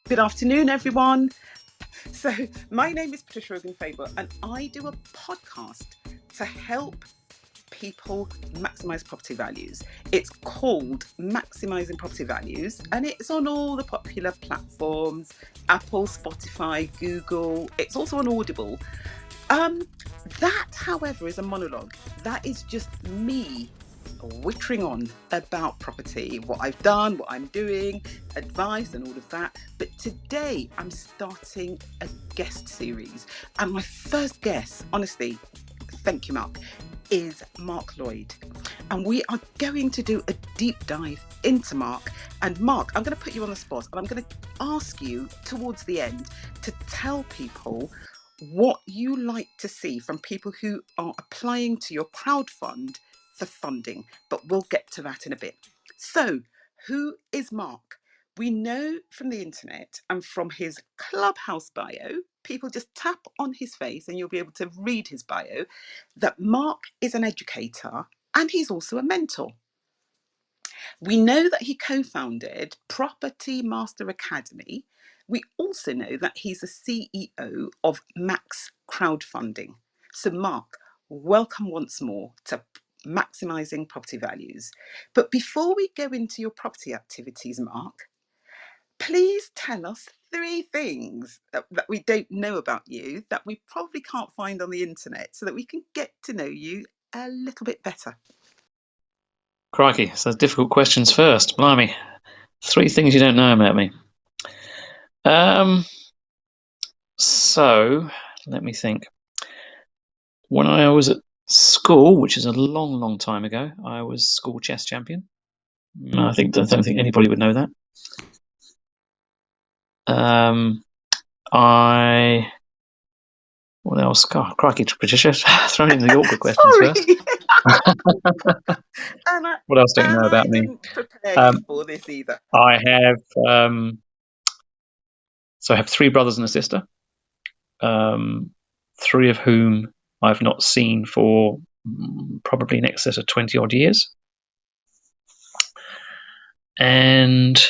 Good afternoon, everyone. So, my name is Patricia Ogunfable, and I do a podcast to help people maximize property values. It's called Maximizing Property Values, and it's on all the popular platforms: Apple, Spotify, Google. It's also on Audible. That, however, is a monologue. That is just me whittering on about property, what I've done, what I'm doing, advice, and all of that. But today I'm starting a guest series. And my first guest, honestly, thank you, Mark, is Mark Lloyd. And we are going to do a deep dive into Mark. And Mark, I'm going to put you on the spot, and I'm going to ask you towards the end to tell people what you like to see from people who are applying to your crowdfund for funding, but we'll get to that in a bit. So, who is Mark? We know from the internet and from his Clubhouse bio, people just tap on his face and you'll be able to read his bio, that Mark is an educator and he's also a mentor. We know that he co-founded Property Master Academy. We also know that he's a CEO of Max CrowdFunding. So, Mark, welcome once more to Maximizing Property Values. But before we go into your property activities, Mark, please tell us 3 things that we don't know about you that we probably can't find on the internet so that we can get to know you a little bit better. Crikey, so difficult questions first. Blimey. 3 things you don't know about me. So, let me think. When I was at school, which is a long, long time ago, I was school chess champion. I don't think anybody would know that. What else? God, crikey, Patricia, throwing in the awkward questions first. What else don't you know about me? I didn't prepare you for this either. I have I have 3 brothers and a sister, 3 of whom I've not seen for probably in excess of 20 odd years. And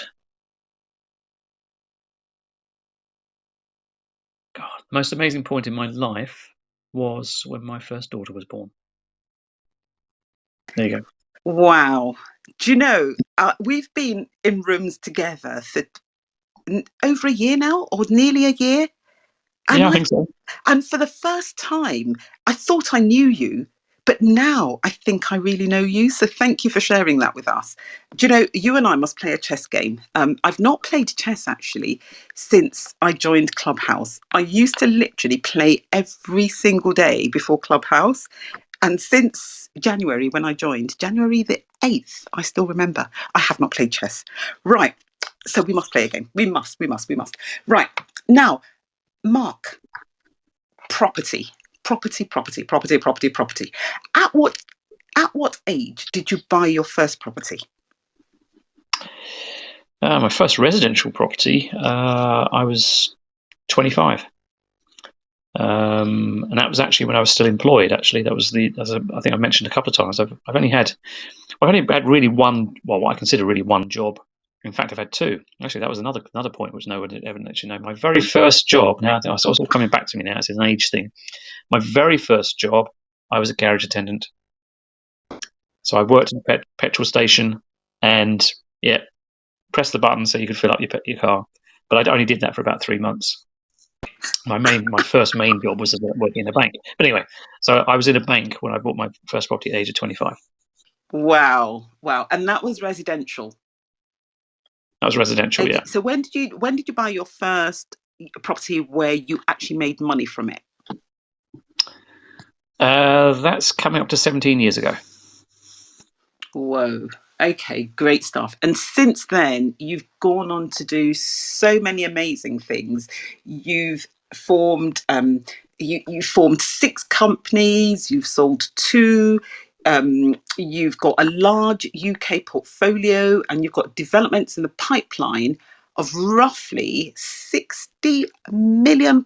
God, the most amazing point in my life was when my first daughter was born. There you go. Wow. Do you know, we've been in rooms together for over a year now, or nearly a year. And Yeah, I think so. And for the first time, I thought I knew you, but now I think I really know you. So thank you for sharing that with us. Do you know, you and I must play a chess game. I've not played chess actually since I joined Clubhouse. I used to literally play every single day before Clubhouse. And since January, when I joined, January the 8th, I still remember, I have not played chess. Right. So we must play a game. We must. Right. Now, Mark, property. At what age did you buy your first property? My first residential property, I was 25. And that was actually when I was still employed. Actually, that was I think I mentioned a couple of times. I've only had really one. Well, what I consider really one job. In fact, I've had 2. Actually, that was another point which no one had ever actually know. My very first job. Now it's all coming back to me now. It's an age thing. My very first job, I was a garage attendant. So I worked in a petrol station, and press the button so you could fill up your car. But I only did that for about 3 months. My first main job was working in a bank. But anyway, so I was in a bank when I bought my first property at the age of 25. Wow. And that was residential. That was residential, Okay. yeah. So when did you buy your first property where you actually made money from it? That's coming up to 17 years ago. Whoa. Okay, great stuff. And since then, you've gone on to do so many amazing things. You've formed you formed 6 companies. You've sold 2. You've got a large UK portfolio, and you've got developments in the pipeline of roughly £60 million.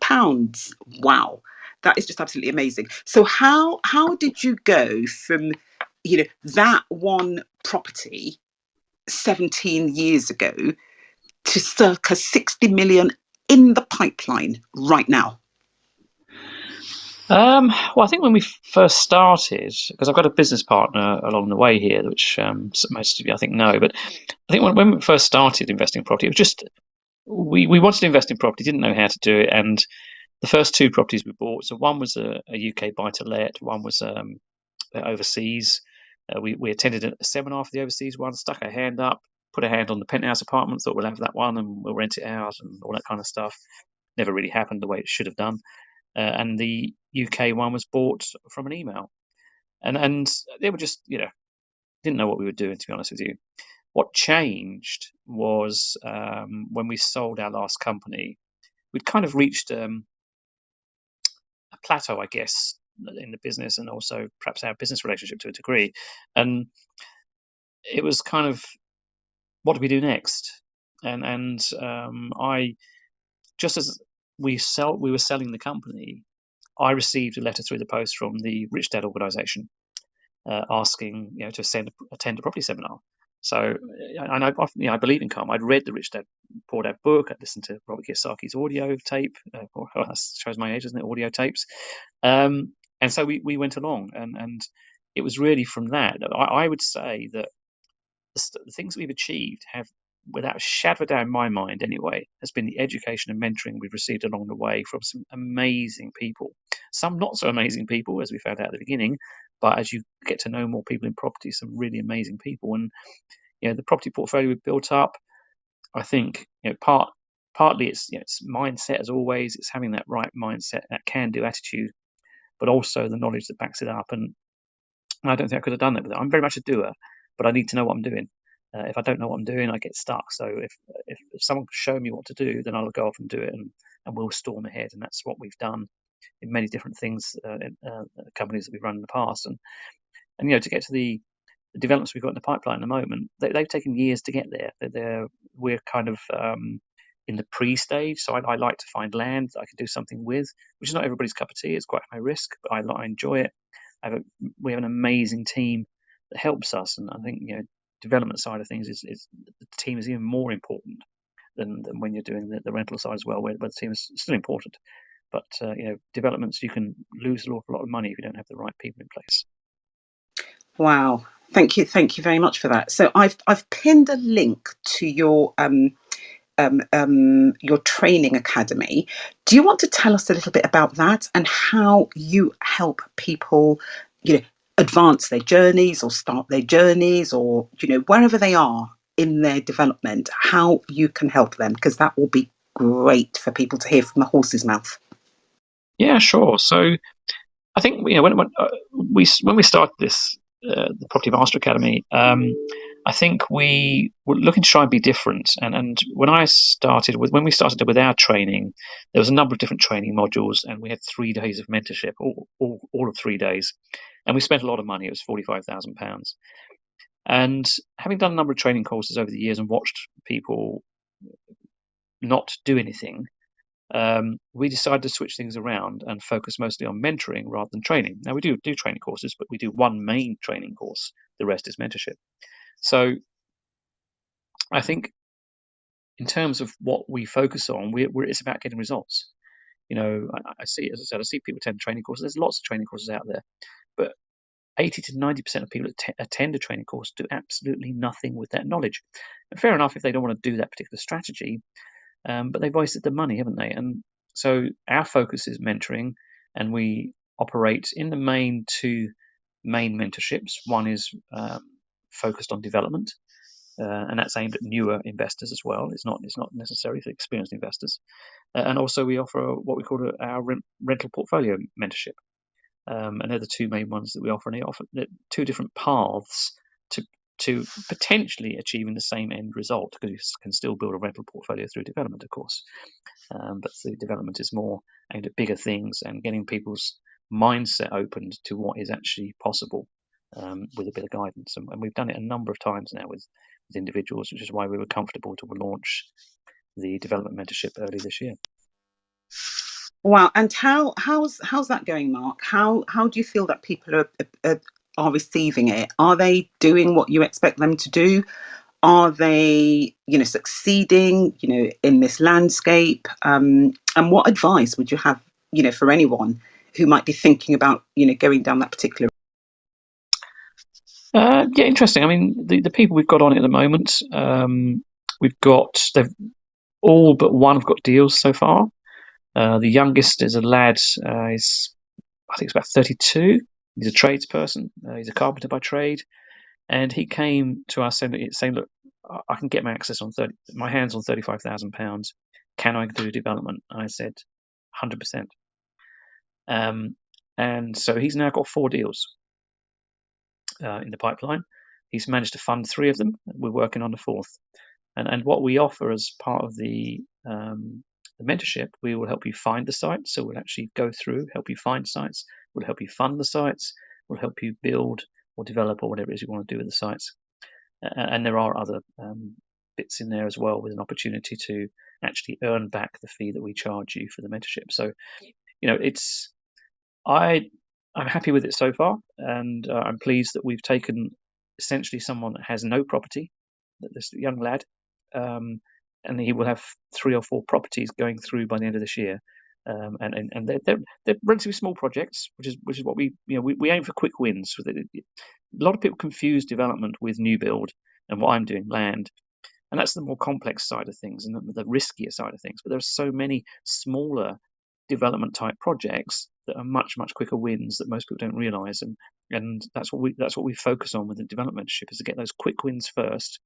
Wow, that is just absolutely amazing. So how did you go from that one property 17 years ago to circa 60 million in the pipeline right now? Well, I think when we first started, because I've got a business partner along the way here, which most of you I think know, but I think when we first started investing in property, it was just we wanted to invest in property, didn't know how to do it, and the first two properties we bought, so one was a UK buy-to-let, one was overseas. We attended a seminar for the overseas one, stuck our hand up, put a hand on the penthouse apartment, thought we'll have that one and we'll rent it out and all that kind of stuff. Never really happened the way it should have done. And the UK one was bought from an email, and they were just didn't know what we were doing, to be honest with you. What changed was when we sold our last company, we'd kind of reached a plateau, I guess, in the business and also perhaps our business relationship to a degree. And it was kind of, what do we do next? And I, just as we were selling the company, I received a letter through the post from the Rich Dad organisation asking to attend a property seminar. So, and I believe in karma. I'd read the Rich Dad Poor Dad book. I'd listened to Robert Kiyosaki's audio tape. That shows my age, doesn't it? Audio tapes. And so we went along, and it was really from that. I would say that the things we've achieved have, without a shadow of a doubt in my mind anyway, has been the education and mentoring we've received along the way from some amazing people. Some not so amazing people, as we found out at the beginning, but as you get to know more people in property, some really amazing people. And the property portfolio we've built up, I think partly it's mindset, as always. It's having that right mindset, that can-do attitude, but also the knowledge that backs it up. And I don't think I could have done that with it. I'm very much a doer, but I need to know what I'm doing. If I don't know what I'm doing, I get stuck. So if someone can show me what to do, then I'll go off and do it, and we'll storm ahead. And that's what we've done in many different things, in companies that we've run in the past. And to get to the developments we've got in the pipeline at the moment, they've taken years to get there. We're kind of in the pre-stage, so I like to find land that I can do something with, which is not everybody's cup of tea. It's quite high risk, but I enjoy it. We have an amazing team that helps us, and I think development side of things is the team is even more important than when you're doing the rental side as well, where the team is still important. But developments, you can lose an awful lot of money if you don't have the right people in place. Wow. Thank you very much for that. So I've pinned a link to your training academy. Do you want to tell us a little bit about that and how you help people, advance their journeys or start their journeys, or wherever they are in their development, how you can help them? Because that will be great for people to hear from the horse's mouth. Yeah, sure. So I think when we started this the Property Master Academy, I think we were looking to try and be different. And when we started with our training, there was a number of different training modules, and we had 3 days of mentorship, all of 3 days, and we spent a lot of money. It was £45,000. And having done a number of training courses over the years and watched people not do anything, we decided to switch things around and focus mostly on mentoring rather than training. Now, we do training courses, but we do one main training course. The rest is mentorship. So I think in terms of what we focus on, it's about getting results. I see, as I said, I see people attend training courses. There's lots of training courses out there, but 80 to 90% of people that attend a training course do absolutely nothing with that knowledge. And fair enough if they don't want to do that particular strategy, but they've wasted the money, haven't they? And so our focus is mentoring, and we operate in the main 2 main mentorships. One is focused on development, and that's aimed at newer investors as well. It's not necessarily for experienced investors. And also we offer what we call our rental portfolio mentorship. And they're the 2 main ones that we offer, and they offer 2 different paths to potentially achieving the same end result, because you can still build a rental portfolio through development, of course. But the development is more aimed at bigger things and getting people's mindset opened to what is actually possible, with a bit of guidance. And we've done it a number of times now with individuals, which is why we were comfortable to launch the development mentorship early this year. Wow. And how's that going, Mark? How do you feel that people are receiving it? Are they doing what you expect them to do? Are they, succeeding, in this landscape? And what advice would you have, for anyone who might be thinking about, going down that particular? Yeah, interesting. I mean, the people we've got on it at the moment, they've all but one have got deals so far. The youngest is a lad. I think he's about 32. He's a tradesperson. He's a carpenter by trade, and he came to us saying, "Look, I can get my hands on £35,000. Can I do development?" And I said, 100%. And so he's now got 4 deals in the pipeline. He's managed to fund 3 of them. We're working on the 4th. And what we offer as part of the mentorship, we will help you find the sites. So we'll actually go through, help you find sites. We'll help you fund the sites. We'll help you build or develop or whatever it is you want to do with the sites. And there are other bits in there as well, with an opportunity to actually earn back the fee that we charge you for the mentorship. So, I'm happy with it so far, and I'm pleased that we've taken essentially someone that has no property, this young lad, and he will have 3 or 4 properties going through by the end of this year. And they're relatively small projects, which is what we aim for quick wins. A lot of people confuse development with new build, and what I'm doing, land. And that's the more complex side of things and the riskier side of things. But there are so many smaller development type projects that are much quicker wins that most people don't realize, and that's what we focus on with the development mentorship, is to get those quick wins first,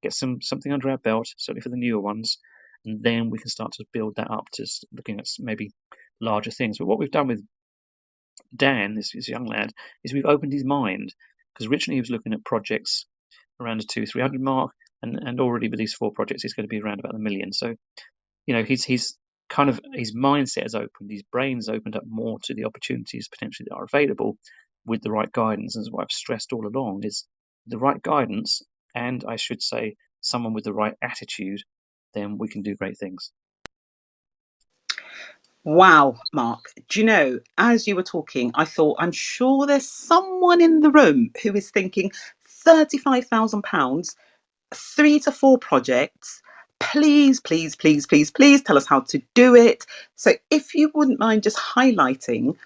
get something under our belt, certainly for the newer ones, and then we can start to build that up to looking at maybe larger things. But what we've done with Dan, this young lad, is we've opened his mind, because originally he was looking at projects around the 200-300 mark, and already with these 4 projects he's going to be around about the million. So he's kind of, his mindset has opened, his brain's opened up more to the opportunities potentially that are available with the right guidance. And what I've stressed all along is the right guidance, and I should say someone with the right attitude, then we can do great things. Wow, Mark. Do you know, as you were talking, I thought, I'm sure there's someone in the room who is thinking £35,000, 3 to 4 projects. Please, please, please, please, please tell us how to do it. So if you wouldn't mind just highlighting,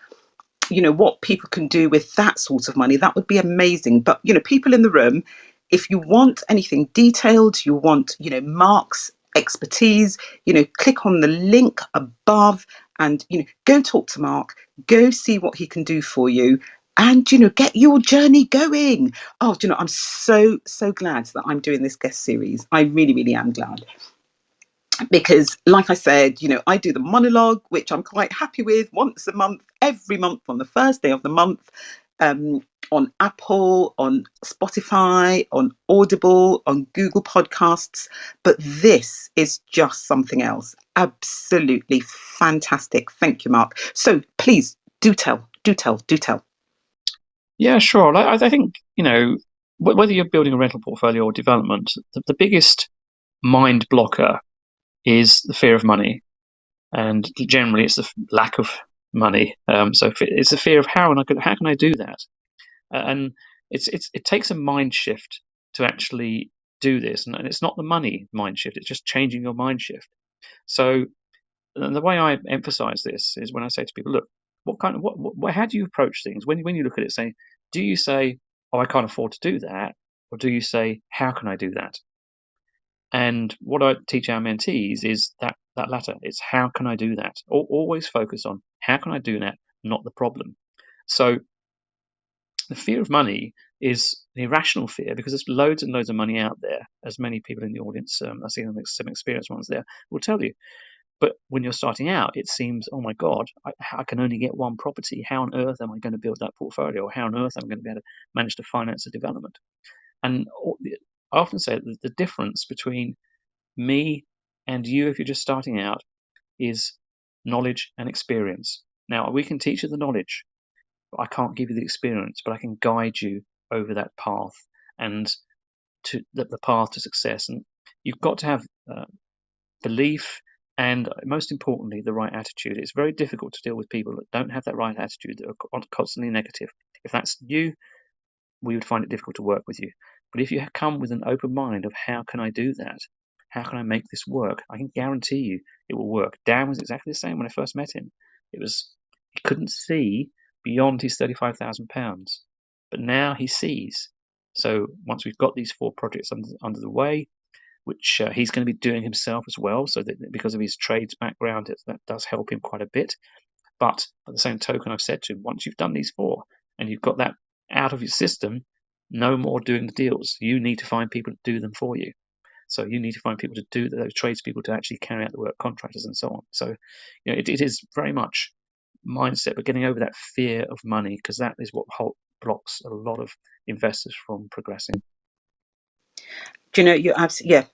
what people can do with that sort of money, that would be amazing. But, people in the room, if you want anything detailed, you want, Mark's expertise, click on the link above and, go talk to Mark, go see what he can do for you, and, get your journey going. Oh, I'm so, so glad that I'm doing this guest series. I really, really am glad. Because, like I said, I do the monologue, which I'm quite happy with, once a month, every month on the first day of the month, um, on Apple, on Spotify, on Audible, on Google Podcasts. But this is just something else. Absolutely fantastic. Thank you, Mark. So please do tell, do tell, do tell. Yeah, sure. I think, whether you're building a rental portfolio or development, the biggest mind blocker is the fear of money. And generally it's the lack of money. So it's a fear of how can I do that? And it takes a mind shift to actually do this, and it's not the money mind shift; it's just changing your mind shift. So the way I emphasize this is when I say to people, look, how do you approach things when you look at it? Do you say, oh, I can't afford to do that, or do you say, how can I do that? And what I teach our mentees is that latter. It's how can I do that? Always focus on how can I do that, not the problem. So the fear of money is an irrational fear, because there's loads and loads of money out there, as many people in the audience, I see some experienced ones there, will tell you. But when you're starting out, it seems, oh my God, I can only get 1 property. How on earth am I going to build that portfolio? Or how on earth am I going to be able to manage to finance a development? And I often say that the difference between me and you, if you're just starting out, is knowledge and experience. Now, we can teach you the knowledge, but I can't give you the experience, but I can guide you over that path and to the path to success. And you've got to have belief, and most importantly, the right attitude. It's very difficult to deal with people that don't have that right attitude, that are constantly negative. If that's you, we would find it difficult to work with you. But if you come with an open mind of how can I do that? How can I make this work? I can guarantee you it will work. Dan was exactly the same when I first met him. He couldn't see beyond his £35,000, but now he sees. So once we've got these 4 projects under the way, which he's going to be doing himself as well, so that because of his trades background, that does help him quite a bit. But at the same token, I've said to him, once you've done these 4 and you've got that out of your system, no more doing the deals. You need to find people to do them for you. So you need to find people to do those tradespeople to actually carry out the work, contractors and so on. So, it is very much mindset, but getting over that fear of money, because that is what blocks a lot of investors from progressing. Do you know, you're absolutely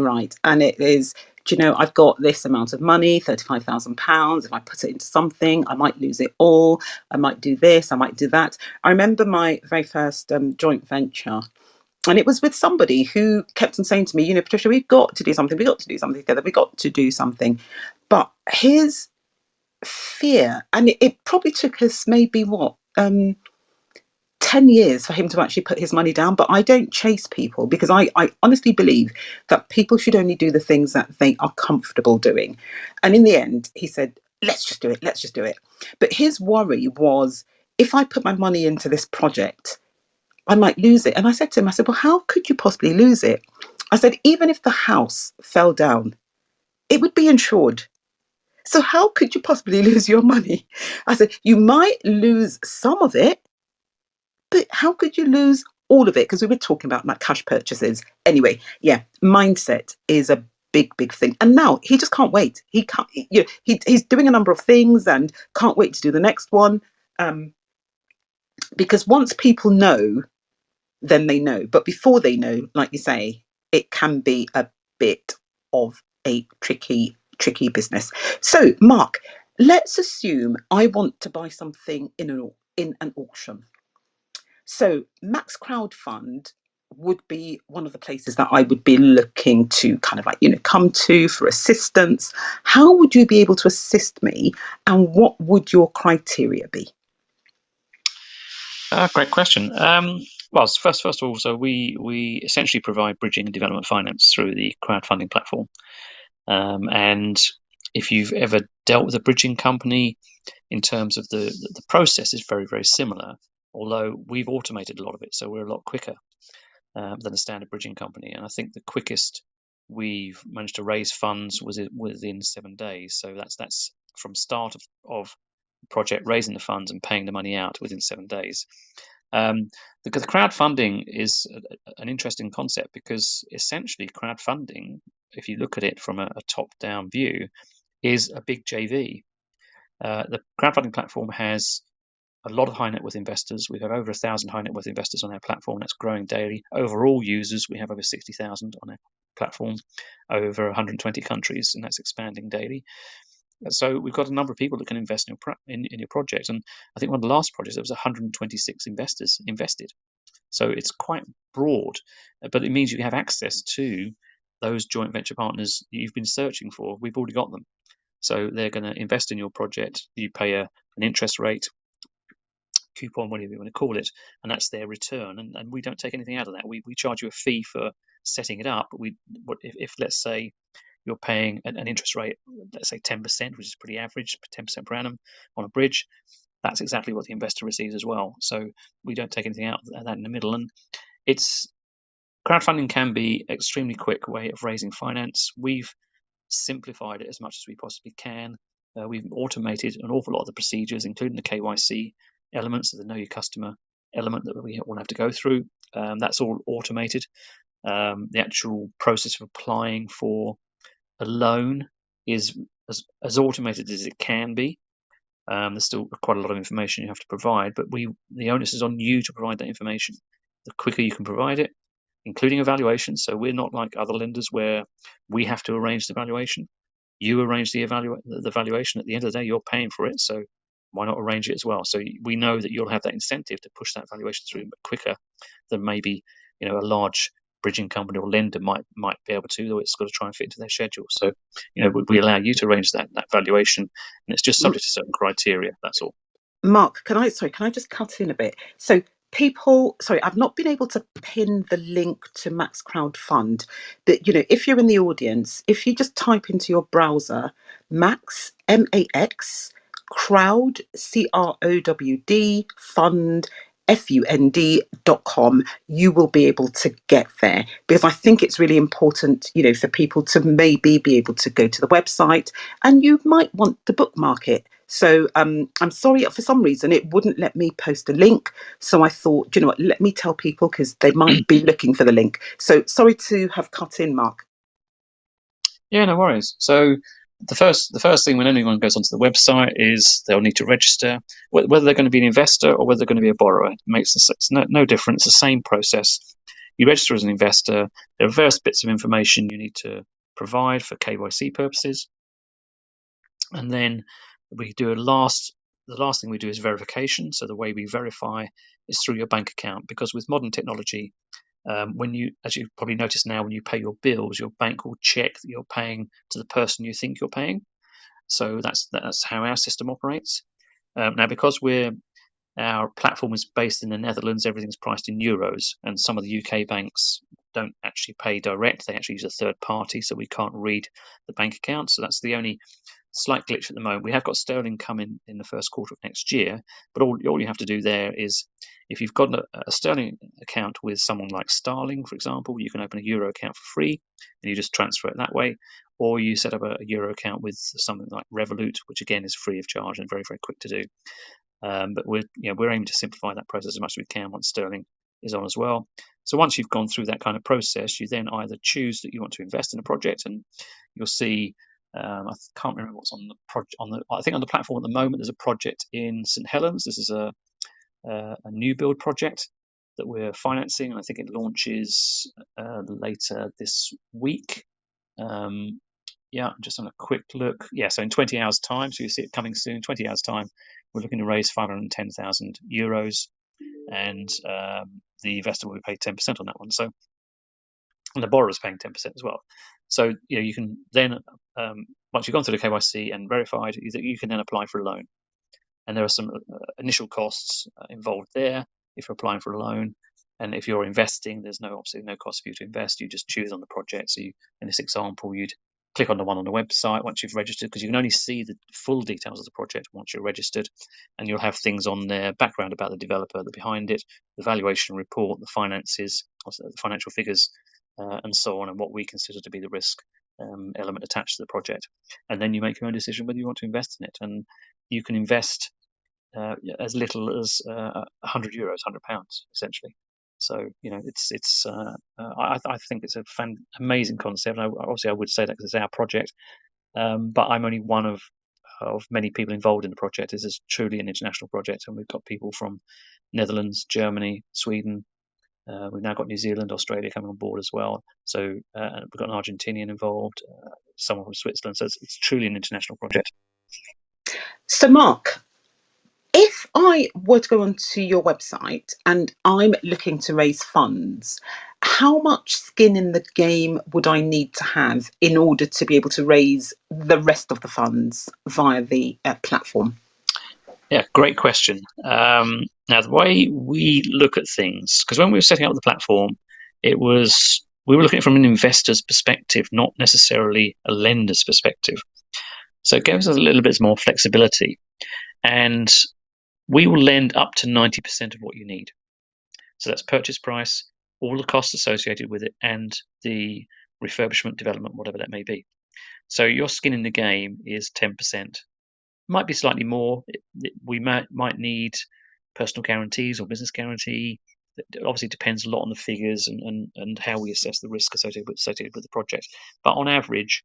right. And it is, do you know, I've got this amount of money, £35,000. If I put it into something, I might lose it all. I might do this, I might do that. I remember my very first joint venture. And it was with somebody who kept on saying to me, Patricia, we've got to do something. We've got to do something together. We've got to do something. But his fear, and it probably took us maybe 10 years for him to actually put his money down. But I don't chase people, because I honestly believe that people should only do the things that they are comfortable doing. And in the end, he said, let's just do it. Let's just do it. But his worry was, if I put my money into this project, I might lose it. And I said to him, I said, well, how could you possibly lose it? I said, even if the house fell down, it would be insured. So how could you possibly lose your money? I said, you might lose some of it, but how could you lose all of it? Because we were talking about like cash purchases. Anyway, yeah, mindset is a big thing. And now he just can't wait. He can't, he's doing a number of things and can't wait to do the next one. Because once people know, then they know. But before they know, like you say, it can be a bit of a tricky business. So, Mark, let's assume I want to buy something in an auction. So, Max CrowdFund would be one of the places that I would be looking to kind of like, come to for assistance. How would you be able to assist me, and what would your criteria be? Great question. Well, first of all, so we essentially provide bridging and development finance through the crowdfunding platform. And if you've ever dealt with a bridging company, in terms of the process is very, very similar, although we've automated a lot of it, so we're a lot quicker than a standard bridging company. And I think the quickest we've managed to raise funds was within 7 days. So that's from start of project, raising the funds and paying the money out within 7 days. The crowdfunding is an interesting concept, because essentially crowdfunding, if you look at it from a top-down view, is a big JV. The crowdfunding platform has a lot of high net worth investors. We have over 1,000 high net worth investors on our platform. That's growing daily. Overall users, we have over 60,000 on our platform, over 120 countries, and that's expanding daily. So we've got a number of people that can invest in your project. And I think one of the last projects, there was 126 investors invested. So it's quite broad, but it means you have access to those joint venture partners you've been searching for. We've already got them. So they're going to invest in your project. You pay an interest rate, coupon, whatever you want to call it, and that's their return. And we don't take anything out of that. We charge you a fee for setting it up. But if let's say you're paying an interest rate, let's say 10%, which is pretty average, 10% per annum on a bridge, that's exactly what the investor receives as well. So we don't take anything out of that in the middle. And crowdfunding can be an extremely quick way of raising finance. We've simplified it as much as we possibly can. We've automated an awful lot of the procedures, including the KYC elements, the know your customer element that we will have to go through. That's all automated. The actual process of applying for a loan is as automated as it can be. There's still quite a lot of information you have to provide, but the onus is on you to provide that information. The quicker you can provide it, including evaluation. So we're not like other lenders where we have to arrange the valuation. You arrange the valuation. At the end of the day, you're paying for it. So why not arrange it as well? So we know that you'll have that incentive to push that valuation through quicker than maybe a large bridging company or lender might be able to, though it's got to try and fit into their schedule. So we allow you to arrange that valuation, and it's just subject to certain criteria. That's all. Mark, can I just cut in a bit? So I've not been able to pin the link to Max CrowdFund. That, if you're in the audience, if you just type into your browser Max, Max, Crowd, CROWD, Fund, FUND.com, you will be able to get there, because I think it's really important, for people to maybe be able to go to the website, and you might want to bookmark it. So I'm sorry, for some reason it wouldn't let me post a link. So I thought, what, let me tell people, because they might be looking for the link. So sorry to have cut in, Mark. Yeah, no worries. So the first thing when anyone goes onto the website is they'll need to register, whether they're going to be an investor or whether they're going to be a borrower. It makes no difference. It's the same process. You register as an investor. There are various bits of information you need to provide for KYC purposes, and then we do the last thing we do is verification. So the way we verify is through your bank account, because with modern technology, when you, as you probably notice now, when you pay your bills, your bank will check that you're paying to the person you think you're paying. So that's how our system operates. Now, because our platform is based in the Netherlands, everything's priced in euros, and some of the UK banks don't actually pay direct; they actually use a third party, so we can't read the bank account. So that's the only slight glitch at the moment. We have got sterling coming in the first quarter of next year, but all you have to do there is, if you've got a sterling account with someone like Starling, for example, you can open a euro account for free, and you just transfer it that way, or you set up a euro account with something like Revolut, which again is free of charge and very, very quick to do. But we're aiming to simplify that process as much as we can once sterling is on as well. So once you've gone through that kind of process, you then either choose that you want to invest in a project, and you'll see. I can't remember what's on the project. I think on the platform at the moment, there's a project in St Helens. This is a new build project that we're financing, and I think it launches later this week. I'm just on a quick look. Yeah, so in 20 hours' time, so you see it coming soon. 20 hours' time, we're looking to raise 510,000 euros, and the investor will pay 10% on that one. So, and the borrower is paying 10% as well. So you can then, once you've gone through the KYC and verified, you can then apply for a loan. And there are some initial costs involved there if you're applying for a loan. And if you're investing, there's obviously no cost for you to invest. You just choose on the project. So in this example, you'd click on the one on the website once you've registered, because you can only see the full details of the project once you're registered, and you'll have things on there, background about the developer, the behind it, the valuation report, the finances, also the financial figures, and so on, and what we consider to be the risk element attached to the project. And then you make your own decision whether you want to invest in it, and you can invest as little as €100, £100, essentially. So I think it's a amazing concept. And obviously, I would say that because it's our project, but I'm only one of many people involved in the project. This is truly an international project, and we've got people from Netherlands, Germany, Sweden. We've now got New Zealand, Australia coming on board as well. So we've got an Argentinian involved, someone from Switzerland. So it's truly an international project. So, Mark, if I were to go onto your website and I'm looking to raise funds, how much skin in the game would I need to have in order to be able to raise the rest of the funds via the platform? Yeah, great question. Now, the way we look at things, because when we were setting up the platform, we were looking at it from an investor's perspective, not necessarily a lender's perspective. So it gives us a little bit more flexibility, and we will lend up to 90% of what you need. So that's purchase price, all the costs associated with it, and the refurbishment, development, whatever that may be. So your skin in the game is 10%. Might be slightly more. We might need personal guarantees or business guarantee. It obviously depends a lot on the figures and how we assess the risk associated with the project. But on average,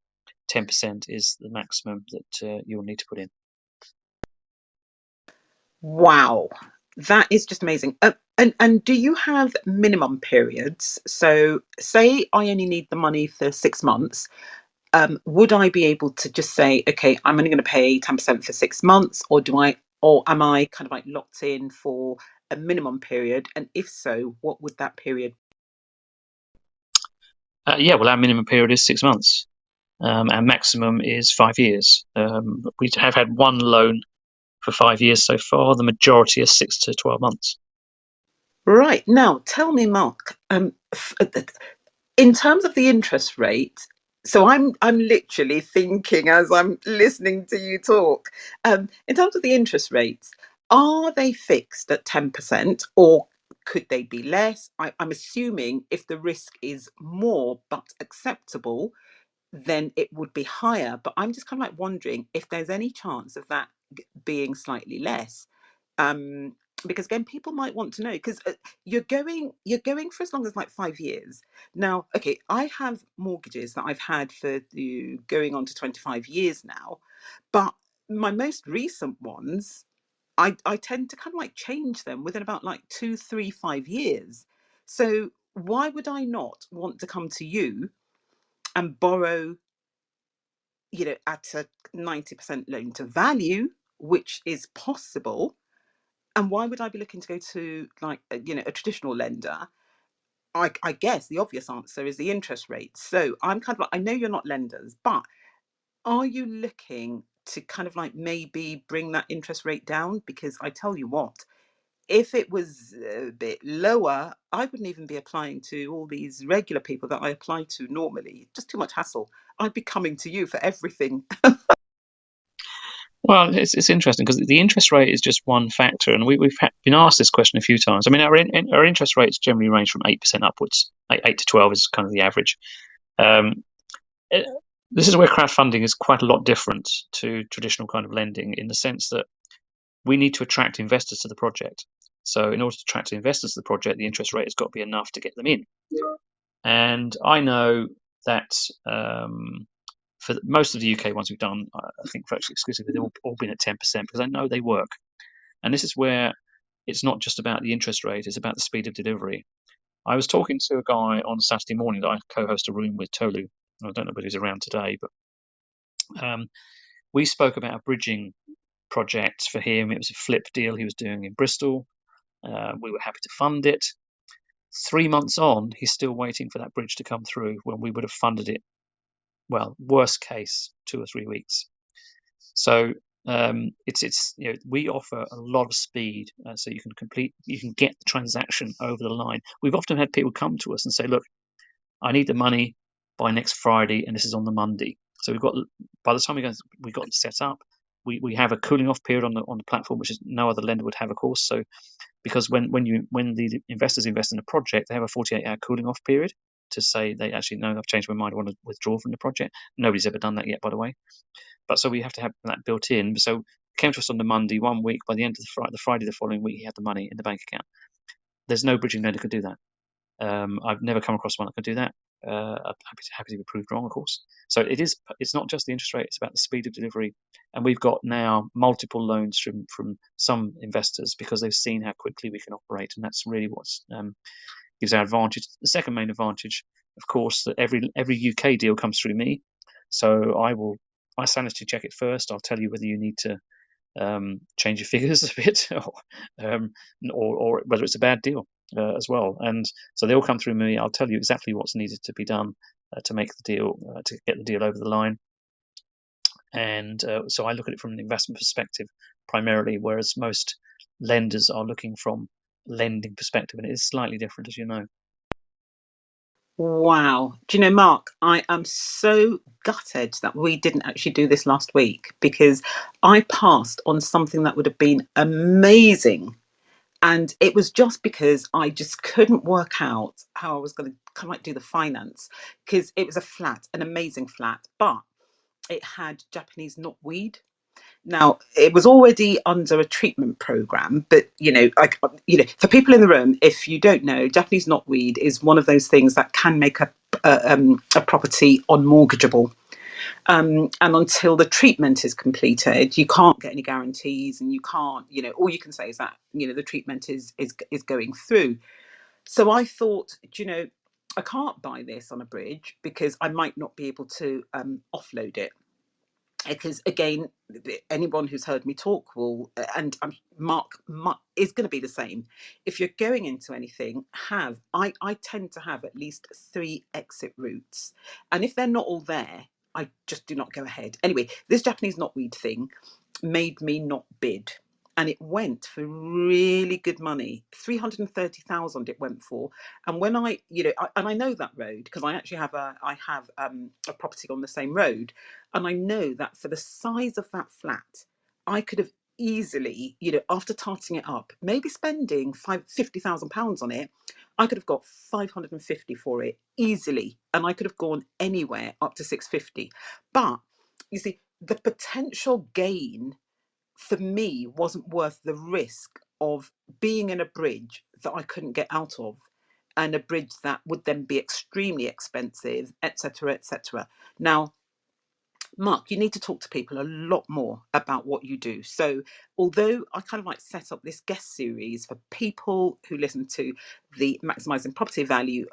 10% is the maximum that you'll need to put in. Wow, that is just amazing. And do you have minimum periods? So, say I only need the money for 6 months. Would I be able to just say, okay, I'm only going to pay 10% for 6 months, or am I kind of like locked in for a minimum period? And if so, what would that period? Well, our minimum period is 6 months. Our maximum is 5 years. We have had one loan for 5 years so far. The majority is 6 to 12 months. Right. Now, tell me, Mark, in terms of the interest rate, so I'm literally thinking as I'm listening to you talk. In terms of the interest rates, are they fixed at 10% or could they be less? I'm assuming if the risk is more but acceptable, then it would be higher. But I'm just kind of like wondering if there's any chance of that being slightly less. Um, because again, people might want to know because you're going for as long as like 5 years. Now, okay, I have mortgages that I've had for going on to 25 years now, but my most recent ones, I tend to kind of like change them within about like 2, 3, 5 years. So why would I not want to come to you and borrow, at a 90% loan to value, which is possible? And why would I be looking to go to like a traditional lender? I guess the obvious answer is the interest rate. So I'm kind of like, I know you're not lenders, but are you looking to kind of like maybe bring that interest rate down? Because I tell you what, if it was a bit lower, I wouldn't even be applying to all these regular people that I apply to normally. Just too much hassle. I'd be coming to you for everything. Well, it's interesting because the interest rate is just one factor, and we've been asked this question a few times. I mean, our interest rates generally range from 8% upwards. 8 to 12 is kind of the average. Um, eh, this is where crowdfunding is quite a lot different to traditional kind of lending in the sense that we need to attract investors to the project. So, in order to attract investors to the project, the interest rate has got to be enough to get them in. And I know that for most of the UK ones we've done, I think virtually exclusively, they've all been at 10% because I know they work. And this is where it's not just about the interest rate, it's about the speed of delivery. I was talking to a guy on Saturday morning that I co-host a room with, Tolu. I don't know whether he's around today, but we spoke about a bridging project for him. It was a flip deal he was doing in Bristol. We were happy to fund it. 3 months on, he's still waiting for that bridge to come through when we would have funded it, well, worst case, 2 or 3 weeks. So it's we offer a lot of speed, so you can get the transaction over the line. We've often had people come to us and say, look, I need the money by next Friday, and this is on the Monday. So by the time we got it set up, we have a cooling off period on the platform, which is no other lender would have, of course. So because when the investors invest in a project, they have a 48-hour cooling off period to say they actually no, I've changed my mind, I want to withdraw from the project. Nobody's ever done that yet, by the way. But so we have to have that built in. So it came to us on the Monday one week. By the end of the Friday the following week, he had the money in the bank account. There's no bridging lender could do that. I've never come across one that could do that. I'm happy to be proved wrong, of course. So it's not just the interest rate; it's about the speed of delivery. And we've got now multiple loans from some investors because they've seen how quickly we can operate, and that's really what gives our advantage. The second main advantage, of course, that every UK deal comes through me, so I sanity check it first. I'll tell you whether you need to change your figures a bit, or whether it's a bad deal as well. And so they all come through me. I'll tell you exactly what's needed to be done to make the deal, to get the deal over the line. And so I look at it from an investment perspective primarily, whereas most lenders are looking from lending perspective, and it is slightly different, as you know. Wow. Do you know, Mark, I am so gutted that we didn't actually do this last week because I passed on something that would have been amazing. And it was just because I just couldn't work out how I was going to kind of like do the finance because it was a flat, an amazing flat, but it had Japanese knotweed. Now, it was already under a treatment program, but for people in the room, if you don't know, Japanese knotweed is one of those things that can make a property unmortgageable. And until the treatment is completed, you can't get any guarantees, and you can't, all you can say is that the treatment is going through. So I thought, I can't buy this on a bridge because I might not be able to offload it because again, anyone who's heard me talk will, and Mark is going to be the same. If you're going into anything, I tend to have at least 3 exit routes, and if they're not all there, I just do not go ahead. Anyway, this Japanese knotweed thing made me not bid. and it went for really good money. 330,000 it went for. And when and I know that road because I actually have a property on the same road, and I know that for the size of that flat, I could have easily, after tarting it up, maybe spending £50,000 on it, I could have got 550 for it easily, and I could have gone anywhere up to 650. But you see, the potential gain for me wasn't worth the risk of being in a bridge that I couldn't get out of, and a bridge that would then be extremely expensive, etc., etc. Now, Mark, you need to talk to people a lot more about what you do. So, although I kind of like set up this guest series for people who listen to the Maximising Property Value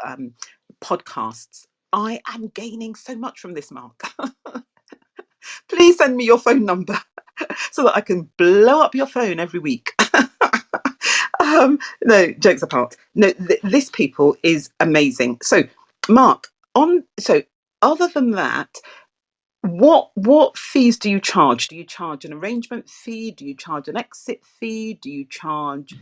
podcasts, I am gaining so much from this, Mark. Please send me your phone number so that I can blow up your phone every week. No, jokes apart. No, this people is amazing. So, Mark, other than that, what fees do you charge? Do you charge an arrangement fee? Do you charge an exit fee? Do you charge,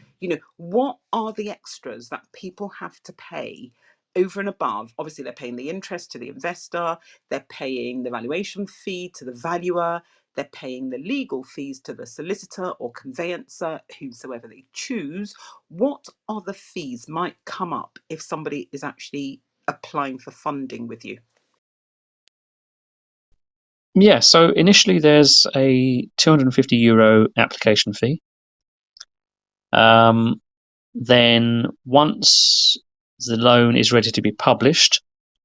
what are the extras that people have to pay over and above? Obviously, they're paying the interest to the investor, they're paying the valuation fee to the valuer, they're paying the legal fees to the solicitor or conveyancer, whomsoever they choose. What other fees might come up if somebody is actually applying for funding with you? Yeah, so initially there's a €250 application fee. Then once the loan is ready to be published,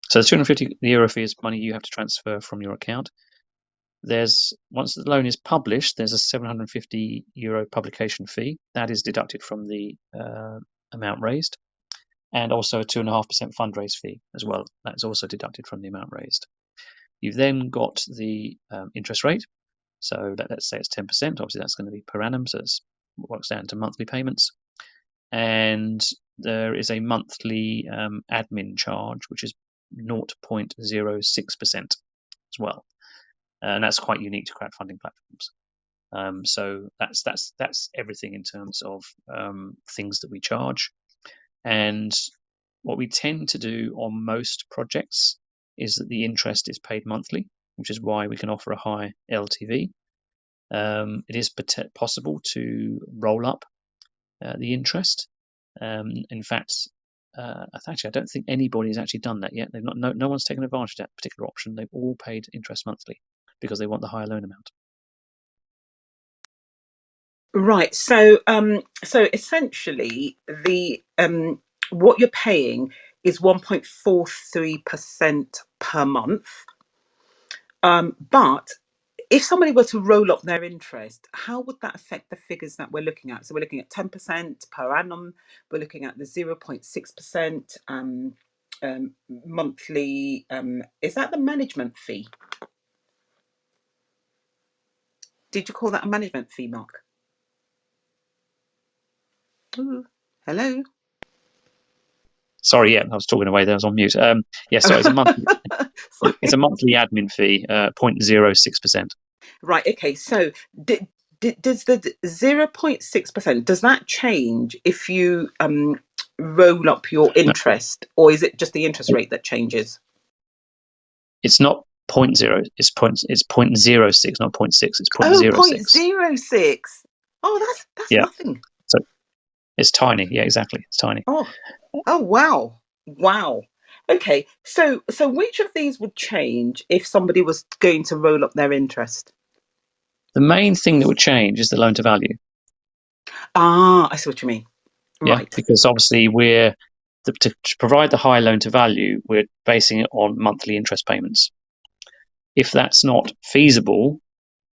so the €250 fee is money you have to transfer from your account. Once the loan is published, there's a €750 publication fee that is deducted from the amount raised, and also a 2.5% fundraise fee as well. That's also deducted from the amount raised. You've then got the interest rate. So let's say it's 10%. Obviously, that's going to be per annum, so it works down to monthly payments. And there is a monthly admin charge, which is 0.06% as well, and that's quite unique to crowdfunding platforms. So that's everything in terms of things that we charge. And what we tend to do on most projects is that the interest is paid monthly, which is why we can offer a high LTV. It is possible to roll up the interest. In fact, I don't think anybody's actually done that yet. No one's taken advantage of that particular option. They've all paid interest monthly because they want the higher loan amount. Right. So essentially, the what you're paying is 1.43% per month. But if somebody were to roll up their interest, how would that affect the figures that we're looking at? So we're looking at 10% per annum. We're looking at the 0.6% monthly. Is that the management fee? Did you call that a management fee, Mark? Ooh, hello. Sorry, yeah, I was talking away there. I was on mute. Yes, sorry, it's a monthly. It's a monthly admin fee, 0.06%. Right. Okay. So does the 0.6%, does that change if you roll up your interest, or is it just the interest rate that changes? It's not 0.0. It's 0.06, not 0.6. It's Oh, 0.06. 0.06. Oh, that's Yeah. nothing. So it's tiny. Yeah, exactly. It's tiny. Oh, wow. Wow. Okay. So which of these would change if somebody was going to roll up their interest? The main thing that would change is the loan to value. Ah, I see what you mean. Yeah, Right. because obviously to provide the high loan to value, we're basing it on monthly interest payments. If that's not feasible,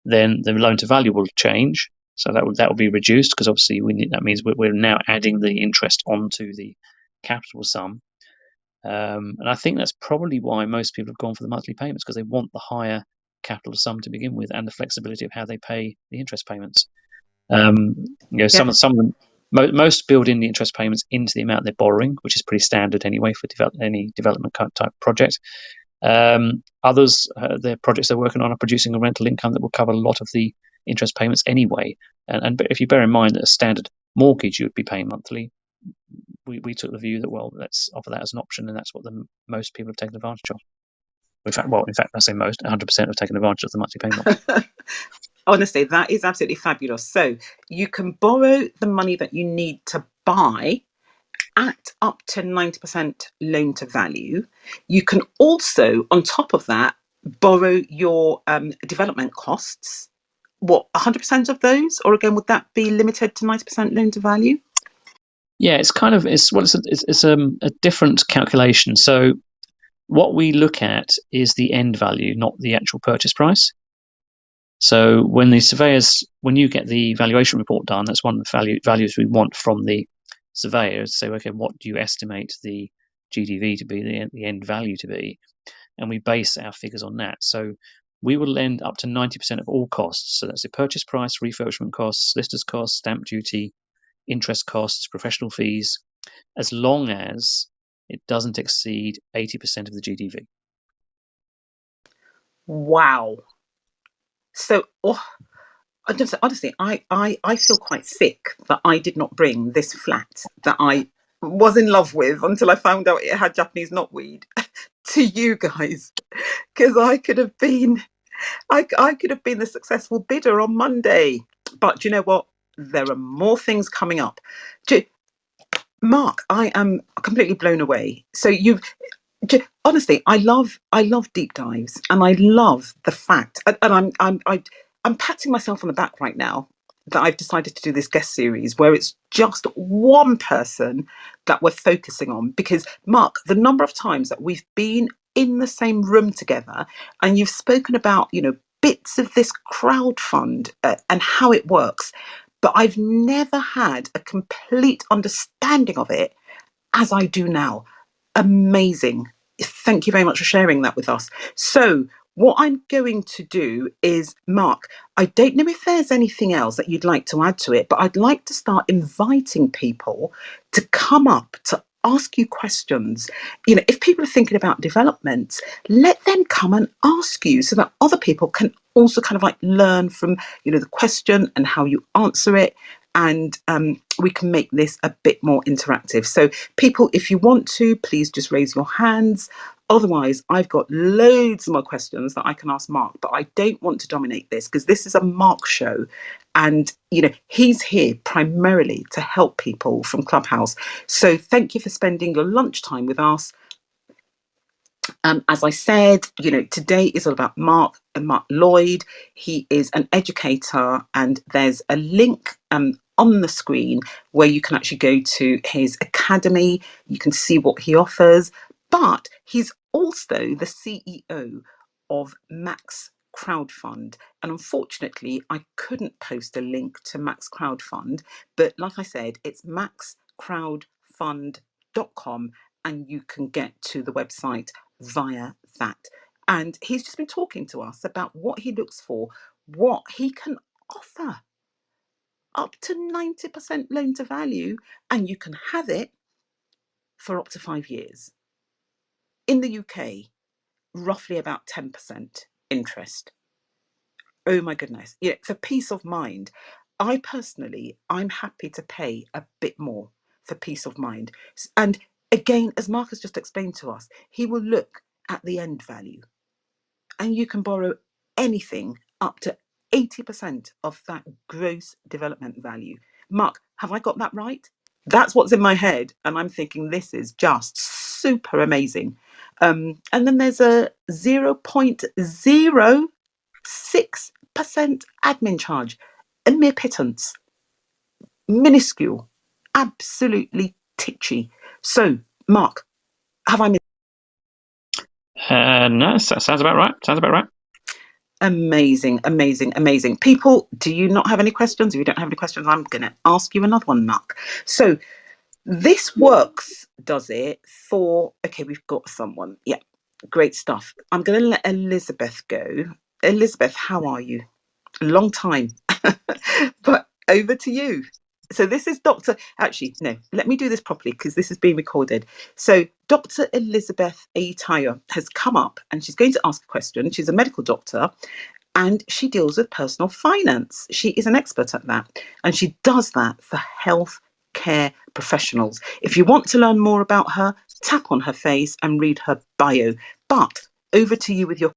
then the loan to value will change. So that will be reduced because obviously that means we're now adding the interest onto the capital sum. And I think that's probably why most people have gone for the monthly payments, because they want the higher capital sum to begin with and the flexibility of how they pay the interest payments. Some Yeah. of them, most build in the interest payments into the amount they're borrowing, which is pretty standard anyway for any development type project. Others, the projects they're working on are producing a rental income that will cover a lot of the interest payments anyway. And if you bear in mind that a standard mortgage you would be paying monthly, we took the view that, well, let's offer that as an option, and that's what most people have taken advantage of. In fact, I say most, 100% have taken advantage of the monthly payment option. Honestly, that is absolutely fabulous. So you can borrow the money that you need to buy at up to 90% loan to value. You can also, on top of that, borrow your development costs. What, 100% of those? Or again, would that be limited to 90% loan to value? Yeah, it's a different calculation. So what we look at is the end value, not the actual purchase price. So when you get the valuation report done, that's one of the values we want from the surveyors. Say, okay, what do you estimate the GDV to be, the end value to be? And we base our figures on that. So we will lend up to 90% of all costs. So that's the purchase price, refurbishment costs, solicitors' costs, stamp duty, interest costs, professional fees, as long as it doesn't exceed 80% of the GDV. Wow. So, honestly, I feel quite sick that I did not bring this flat that I was in love with until I found out it had Japanese knotweed to you guys, because I could have been the successful bidder on Monday. But you know what? There are more things coming up. Mark, I am completely blown away. So honestly, I love deep dives, and I love the fact, and I'm patting myself on the back right now that I've decided to do this guest series where it's just one person that we're focusing on. Because Mark, the number of times that we've been in the same room together, and you've spoken about, bits of this crowdfund and how it works, but I've never had a complete understanding of it as I do now. Amazing. Thank you very much for sharing that with us. So, what I'm going to do is, Mark, I don't know if there's anything else that you'd like to add to it, but I'd like to start inviting people to come up to ask you questions. If people are thinking about development, let them come and ask you so that other people can also kind of like learn from, the question and how you answer it. And we can make this a bit more interactive. So, people, if you want to, please just raise your hands. Otherwise, I've got loads more questions that I can ask Mark, but I don't want to dominate this because this is a Mark show. And, he's here primarily to help people from Clubhouse. So thank you for spending your lunchtime with us. As I said, today is all about Mark Lloyd. He is an educator, and there's a link on the screen where you can actually go to his academy. You can see what he offers, but he's also the CEO of Max CrowdFund. And unfortunately, I couldn't post a link to Max CrowdFund, but like I said, it's maxcrowdfund.com, and you can get to the website via that. And he's just been talking to us about what he looks for, what he can offer, up to 90% loan to value, and you can have it for up to 5 years. In the UK, roughly about 10% interest. Oh my goodness. For peace of mind, I'm happy to pay a bit more for peace of mind. And again, as Mark has just explained to us, he will look at the end value, and you can borrow anything up to 80% of that gross development value. Mark, have I got that right? That's what's in my head, and I'm thinking this is just super amazing. And then there's a 0.06% admin charge, a mere pittance, minuscule, absolutely titchy. So, Mark, have I missed? No, sounds about right. Amazing, amazing, amazing. People, do you not have any questions? If you don't have any questions, I'm going to ask you another one, Mark. So this works, does it, for, okay, we've got someone. Yeah, great stuff. I'm going to let Elizabeth go. Elizabeth, how are you? Long time. But over to you. So this is Dr. Actually, no, let me do this properly because this is being recorded. So Dr. Elizabeth Aitayo has come up and she's going to ask a question. She's a medical doctor, and she deals with personal finance. She is an expert at that, and she does that for health care professionals. If you want to learn more about her, tap on her face and read her bio. But over to you with your.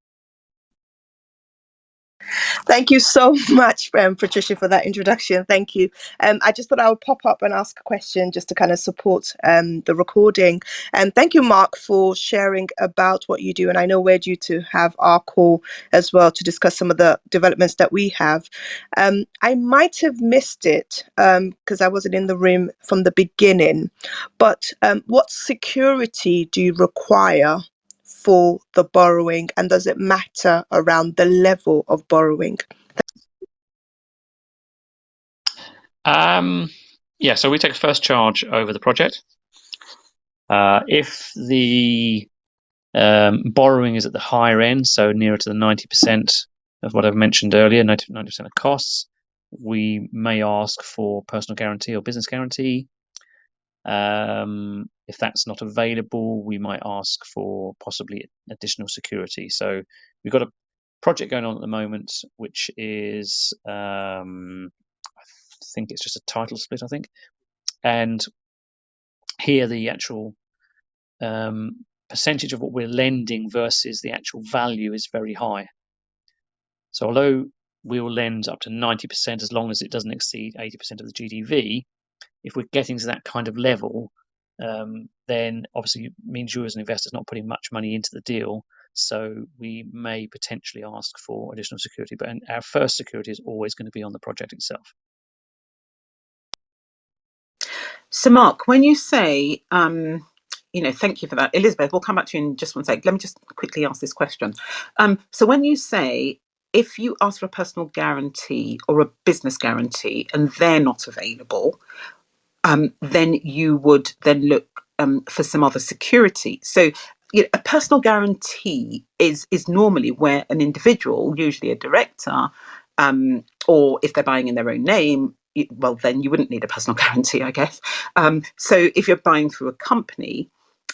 Thank you so much, Patricia, for that introduction. Thank you. I just thought I would pop up and ask a question just to kind of support the recording. And thank you, Mark, for sharing about what you do. And I know we're due to have our call as well to discuss some of the developments that we have. I might have missed it because I wasn't in the room from the beginning. But what security do you require for the borrowing, and does it matter around the level of borrowing? Yeah, so we take first charge over the project. If the borrowing is at the higher end, so nearer to the 90% of what I've mentioned earlier, 90% of costs, we may ask for personal guarantee or business guarantee. If that's not available, we might ask for possibly additional security. So we've got a project going on at the moment, which is, I think it's just a title split, I think. And here the actual percentage of what we're lending versus the actual value is very high. So although we will lend up to 90% as long as it doesn't exceed 80% of the GDV, if we're getting to that kind of level, then obviously it means you as an investor is not putting much money into the deal. So we may potentially ask for additional security, but our first security is always going to be on the project itself. So, Mark, when you say, thank you for that. Elizabeth, we'll come back to you in just one sec. Let me just quickly ask this question. So when you say, if you ask for a personal guarantee or a business guarantee and they're not available, then you would then look for some other security. So a personal guarantee is normally where an individual, usually a director, or if they're buying in their own name, well, then you wouldn't need a personal guarantee, I guess. So if you're buying through a company,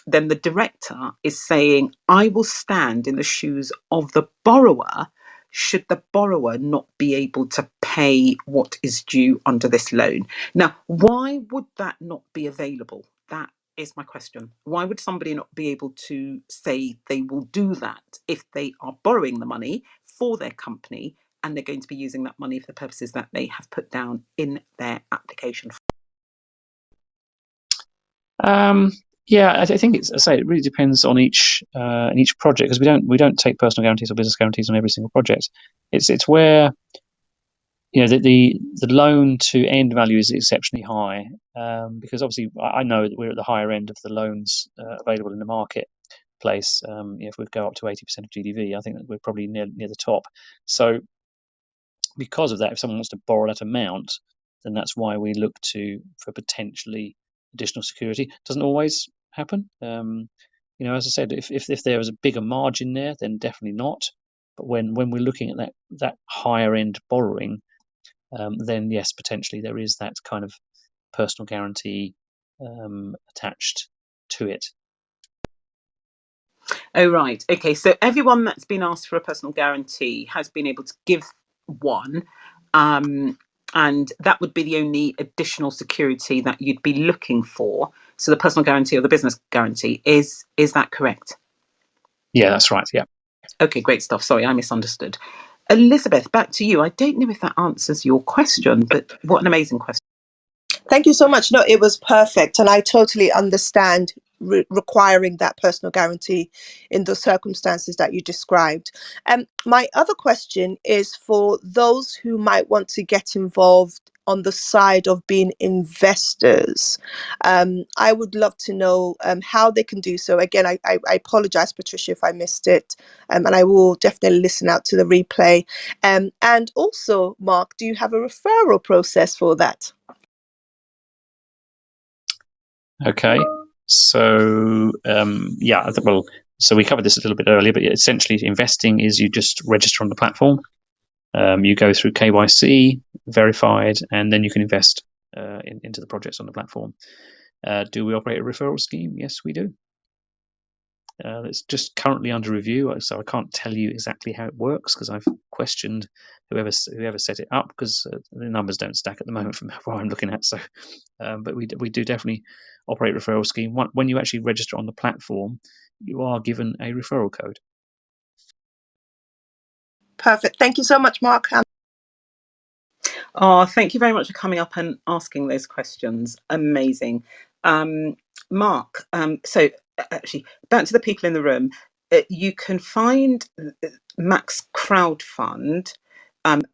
then the director is saying, I will stand in the shoes of the borrower should the borrower not be able to pay what is due under this loan. Now, why would that not be available? That is my question. Why would somebody not be able to say they will do that if they are borrowing the money for their company and they're going to be using that money for the purposes that they have put down in their application? Yeah, I think it's. I say it really depends on each project, because we don't take personal guarantees or business guarantees on every single project. It's where the loan to end value is exceptionally high, because obviously I know that we're at the higher end of the loans available in the marketplace. If we go up to 80% of GDV, I think that we're probably near the top. So because of that, if someone wants to borrow that amount, then that's why we look for potentially additional security. It doesn't always happen. As I said, if there was a bigger margin there, then definitely not. But when we're looking at that higher end borrowing, then yes, potentially there is that kind of personal guarantee attached to it. Oh, right. Okay. So everyone that's been asked for a personal guarantee has been able to give one. And that would be the only additional security that you'd be looking for. So the personal guarantee or the business guarantee, is that correct? Yeah, that's right. Yeah. Okay, great stuff. Sorry, I misunderstood. Elizabeth, back to you. I don't know if that answers your question, but what an amazing question. Thank you so much. No, it was perfect. And I totally understand requiring that personal guarantee in the circumstances that you described. My other question is for those who might want to get involved on the side of being investors. I would love to know how they can do so. Again, I apologize, Patricia, if I missed it, and I will definitely listen out to the replay. And also, Mark, do you have a referral process for that? Okay. So so we covered this a little bit earlier, but essentially investing is you just register on the platform. You go through KYC, verified, and then you can invest into the projects on the platform. Do we operate a referral scheme? Yes, we do. It's just currently under review, so I can't tell you exactly how it works because I've questioned whoever set it up, because the numbers don't stack at the moment from what I'm looking at. So, but we do definitely operate a referral scheme. When you actually register on the platform, you are given a referral code. Perfect. Thank you so much, Mark. Oh, thank you very much for coming up and asking those questions. Amazing. Mark, so actually, back to the people in the room. You can find Max CrowdFund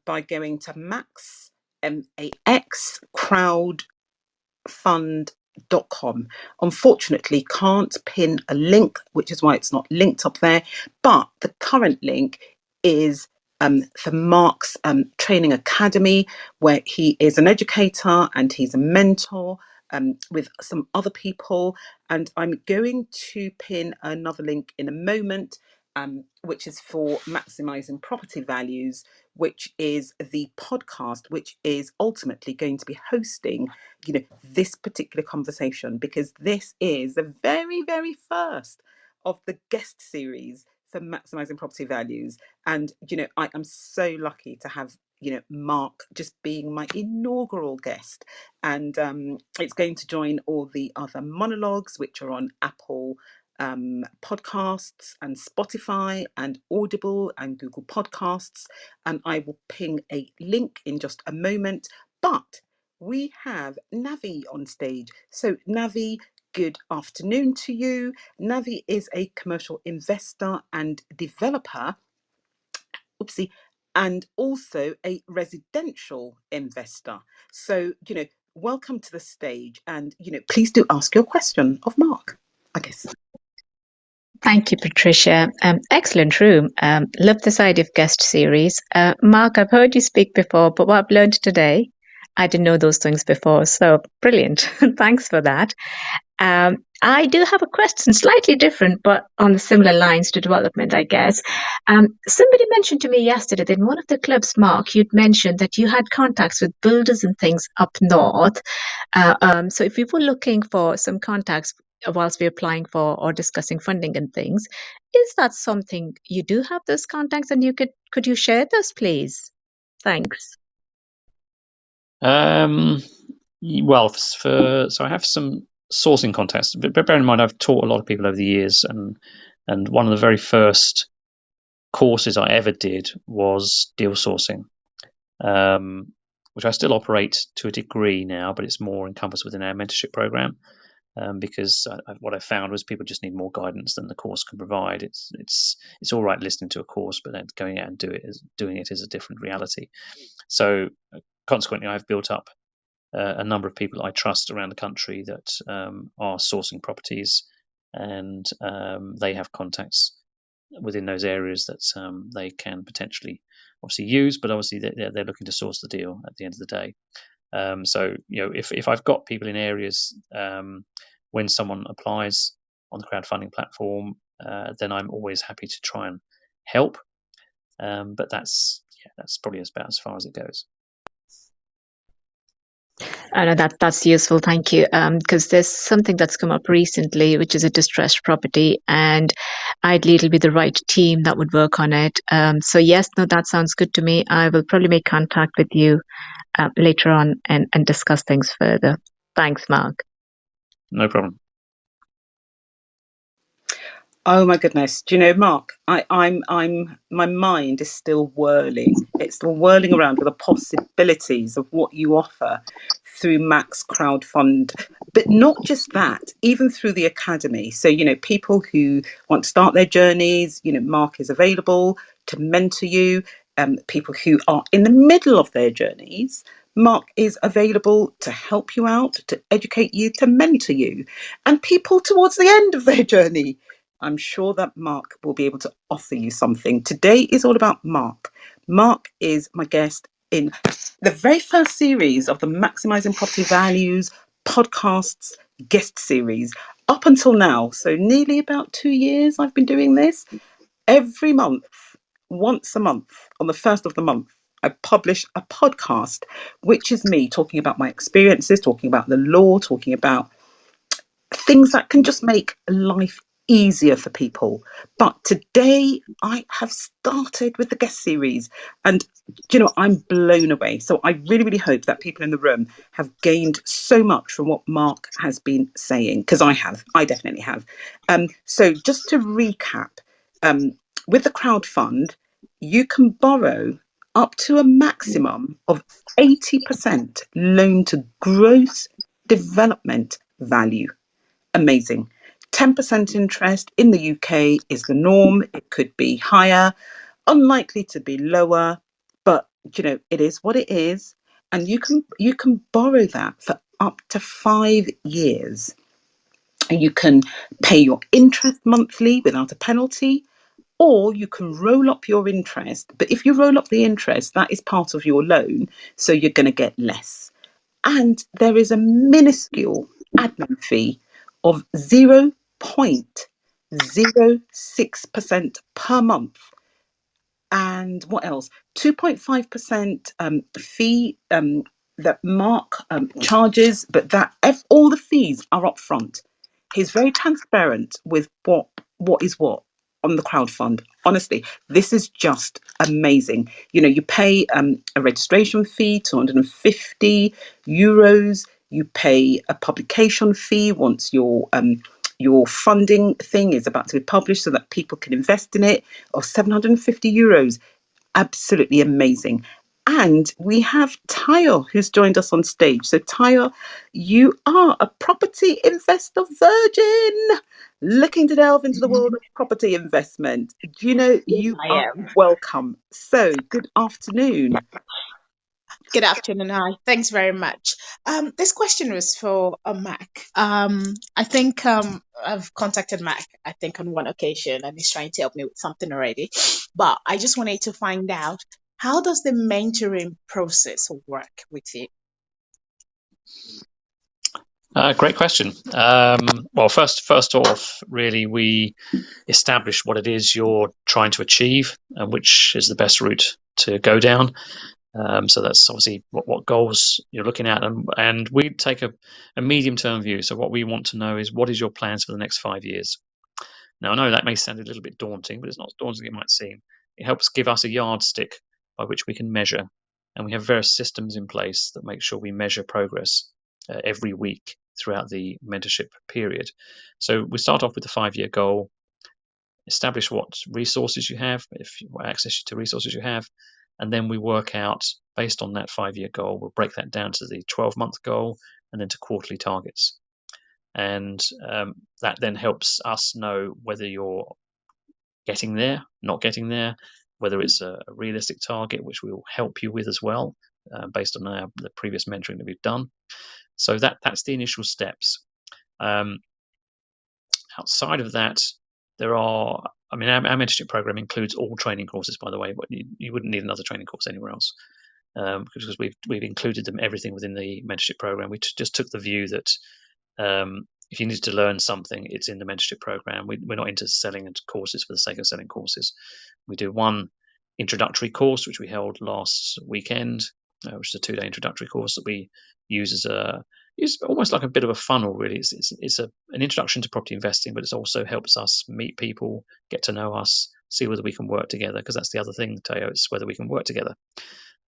by going to Max, MAX, crowdfund.com. Unfortunately, can't pin a link, which is why it's not linked up there. But the current link is for Mark's training academy, where he is an educator and he's a mentor with some other people. And I'm going to pin another link in a moment, which is for maximizing property values, which is the podcast, which is ultimately going to be hosting, this particular conversation, because this is the very, very first of the guest series for maximizing property values. And I am so lucky to have Mark just being my inaugural guest, and it's going to join all the other monologues which are on Apple podcasts and Spotify and Audible and Google Podcasts, and I will ping a link in just a moment. But we have Navi on stage. So Navi, good afternoon to you. Navi is a commercial investor and developer, and also a residential investor. So, welcome to the stage, and, please do ask your question of Mark, I guess. Thank you, Patricia. Excellent room. Love this idea of guest series. Mark, I've heard you speak before, but what I've learned today, I didn't know those things before. So brilliant. Thanks for that. I do have a question, slightly different, but on the similar lines to development, I guess. Somebody mentioned to me yesterday that in one of the clubs, Mark, you'd mentioned that you had contacts with builders and things up north. So if we were looking for some contacts whilst we're applying for or discussing funding and things, is that something you do have those contacts, and could you share those, please? Thanks. Well, so I have some sourcing contacts, but bear in mind I've taught a lot of people over the years, and one of the very first courses I ever did was deal sourcing, which I still operate to a degree now, but it's more encompassed within our mentorship program, because what I found was people just need more guidance than the course can provide. It's all right listening to a course, but then going out and doing it is a different reality. So consequently, I've built up a number of people I trust around the country that are sourcing properties, and they have contacts within those areas that they can potentially obviously use, but obviously they're looking to source the deal at the end of the day. So if I've got people in areas, when someone applies on the crowdfunding platform, then I'm always happy to try and help. But that's probably about as far as it goes. I know that's useful. Thank you. Because there's something that's come up recently, which is a distressed property, and ideally it'll be the right team that would work on it. So yes, no, that sounds good to me. I will probably make contact with you later on and discuss things further. Thanks, Mark. No problem. Oh my goodness! Do you know, Mark? I'm my mind is still whirling. It's still whirling around with the possibilities of what you offer through Max CrowdFund, but not just that. Even through the academy. So people who want to start their journeys, Mark is available to mentor you. People who are in the middle of their journeys, Mark is available to help you out, to educate you, to mentor you, and people towards the end of their journey. I'm sure that Mark will be able to offer you something. Today is all about Mark. Mark is my guest in the very first series of the Maximising Property Values podcasts guest series up until now. So nearly about 2 years I've been doing this. Every month, once a month, on the first of the month, I publish a podcast, which is me talking about my experiences, talking about the law, talking about things that can just make life easier for people. But today I have started with the guest series, and I'm blown away. So I really, really hope that people in the room have gained so much from what Mark has been saying, because I definitely have. So just to recap, um, with the crowdfund, you can borrow up to a maximum of 80% loan to gross development value. Amazing. 10% interest in the UK is the norm. It could be higher, unlikely to be lower, but it is what it is. And you can borrow that for up to 5 years. And you can pay your interest monthly without a penalty, or you can roll up your interest. But if you roll up the interest, that is part of your loan, so you're going to get less. And there is a minuscule admin fee of 0.06% per month. And what else? 2.5% fee that Mark charges, but all the fees are upfront. He's very transparent with what is what on the crowdfund. Honestly, this is just amazing. You pay a registration fee, €250. You pay a publication fee once your funding thing is about to be published, so that people can invest in it, of €750. Absolutely amazing. And we have Tayo, who's joined us on stage. So Tayo, you are a property investor virgin looking to delve into the world of property investment. Yes, You I are am. welcome. So good afternoon. Good afternoon. Hi. Thanks very much. This question was for Mac. I think I've contacted Mac, I think, on one occasion, and he's trying to help me with something already. But I just wanted to find out, how does the mentoring process work with you? Great question. Well, first off, really, we establish what it is you're trying to achieve and which is the best route to go down. So that's obviously what goals you're looking at, and we take a medium-term view. So what we want to know is, what is your plans for the next 5 years? Now, I know that may sound a little bit daunting, but it's not as daunting as it might seem. It helps give us a yardstick by which we can measure, and we have various systems in place that make sure we measure progress every week throughout the mentorship period. So we start off with the 5-year goal, establish what resources you have, what access to resources you have, and then we work out, based on that 5-year goal, we'll break that down to the 12-month goal and then to quarterly targets. And that then helps us know whether you're getting there, not getting there, whether it's a realistic target, which we will help you with as well, based on the previous mentoring that we've done. So that's the initial steps. Outside of that, our mentorship program includes all training courses, by the way, but you wouldn't need another training course anywhere else, because we've included everything within the mentorship program. We just took the view that if you need to learn something, it's in the mentorship program. We're not into selling courses for the sake of selling courses. We do one introductory course, which we held last weekend, which is a 2-day introductory course that we use it's almost like a bit of a funnel, really. It's an introduction to property investing, but it also helps us meet people, get to know us, see whether we can work together, because that's the other thing, Teo, is whether we can work together.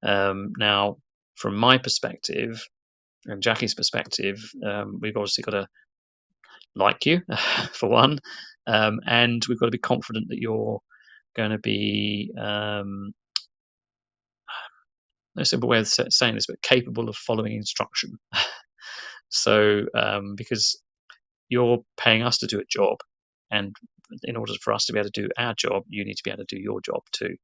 Now, from my perspective and Jackie's perspective, we've obviously got to like you, for one, and we've got to be confident that you're going to be, no simple way of saying this, but capable of following instruction. So, because you're paying us to do a job, and in order for us to be able to do our job, you need to be able to do your job too,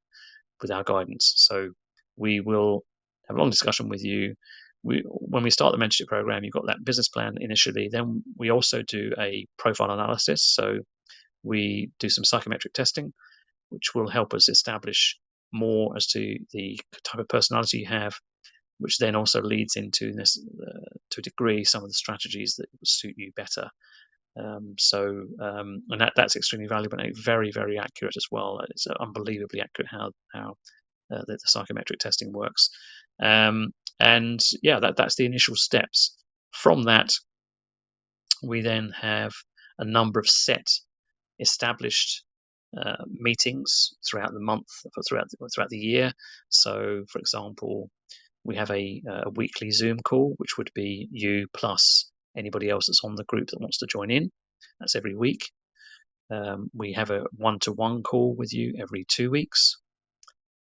with our guidance. So we will have a long discussion with you. When we start the mentorship program, you've got that business plan initially. Then we also do a profile analysis. So we do some psychometric testing, which will help us establish more as to the type of personality you have, which then also leads into this, to a degree, some of the strategies that will suit you better. And that's extremely valuable and very, very accurate as well. It's unbelievably accurate how the psychometric testing works. And yeah, that's the initial steps. From that, we then have a number of set established meetings throughout the month, throughout the year. So, for example, we have a weekly Zoom call, which would be you plus anybody else that's on the group that wants to join in. That's every week. We have a one-to-one call with you every 2 weeks.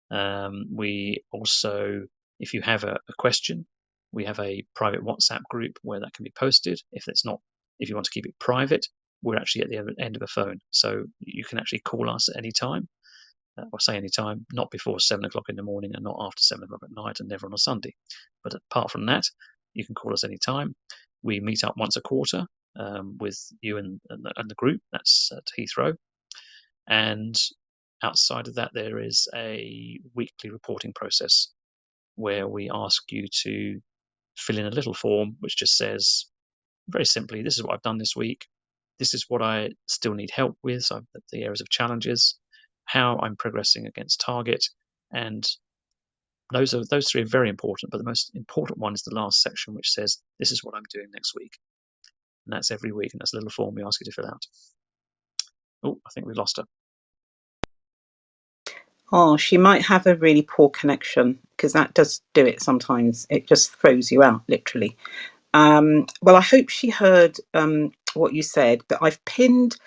We also, if you have a question, we have a private WhatsApp group where that can be posted. If you want to keep it private, we're actually at the end of a phone, so you can actually call us at any time. Or say any time, not before 7 o'clock in the morning and not after 7 o'clock at night, and never on a Sunday. But apart from that, you can call us any time. We meet up once a quarter with you and the group. That's at Heathrow. And outside of that, there is a weekly reporting process where we ask you to fill in a little form which just says, very simply, this is what I've done this week. This is what I still need help with, so the areas of challenges, how I'm progressing against target, and those three are very important. But the most important one is the last section, which says, this is what I'm doing next week. And that's every week, and that's a little form we ask you to fill out. Oh, I think we lost her. Oh, she might have a really poor connection, because that does do it sometimes. It just throws you out, literally. Well, I hope she heard what you said, but I've pinned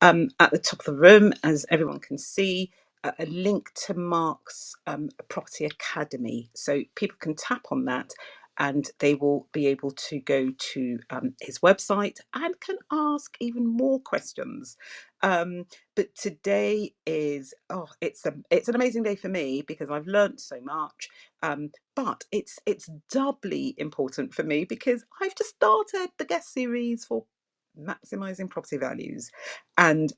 at the top of the room, as everyone can see, a link to Mark's Property Academy. So people can tap on that and they will be able to go to his website and can ask even more questions. But today is, it's an amazing day for me because I've learned so much. But it's doubly important for me because I've just started the guest series for Maximising Property Values, and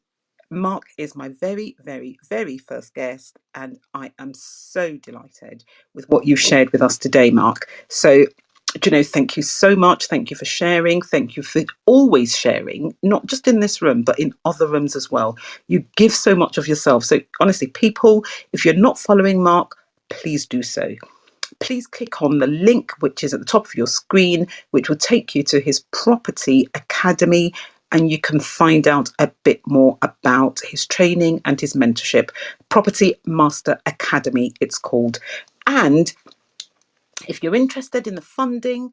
Mark is my very, very, very first guest, and I am so delighted with what you've shared with us today, Mark. So, thank you so much. Thank you for sharing. Thank you for always sharing, not just in this room, but in other rooms as well. You give so much of yourself. So, honestly, people, if you're not following Mark, please do so. Please click on the link which is at the top of your screen, which will take you to his Property Academy, and you can find out a bit more about his training and his mentorship. Property Master Academy, it's called. And if you're interested in the funding,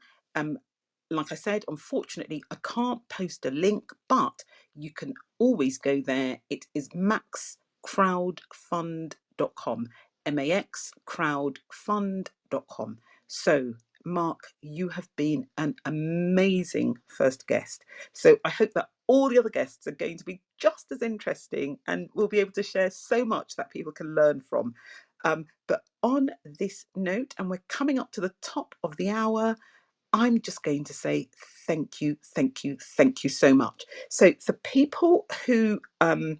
like I said, unfortunately, I can't post a link, but you can always go there. It is maxcrowdfund.com, maxcrowdfund.com. So, Mark, you have been an amazing first guest. So I hope that all the other guests are going to be just as interesting and we'll be able to share so much that people can learn from. But on this note, and we're coming up to the top of the hour, I'm just going to say thank you, thank you, thank you so much. So for people who are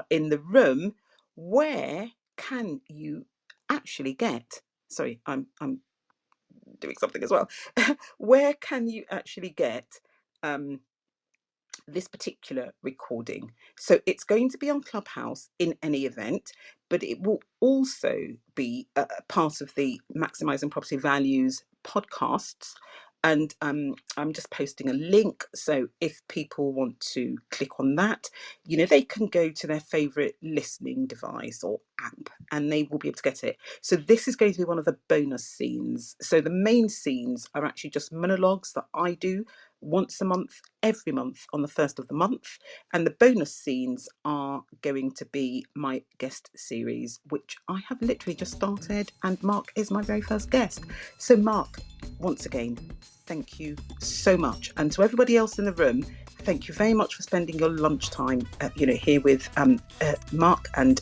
in the room, where can you actually get, sorry, I'm doing something as well. Where can you actually get this particular recording? So it's going to be on Clubhouse in any event, but it will also be part of the Maximising Property Values podcasts. And I'm just posting a link. So if people want to click on that, they can go to their favourite listening device or app and they will be able to get it. So this is going to be one of the bonus scenes. So the main scenes are actually just monologues that I do once a month, every month on the first of the month. And the bonus scenes are going to be my guest series, which I have literally just started. And Mark is my very first guest. So Mark, once again, thank you so much. And to everybody else in the room, thank you very much for spending your lunchtime, here with Mark and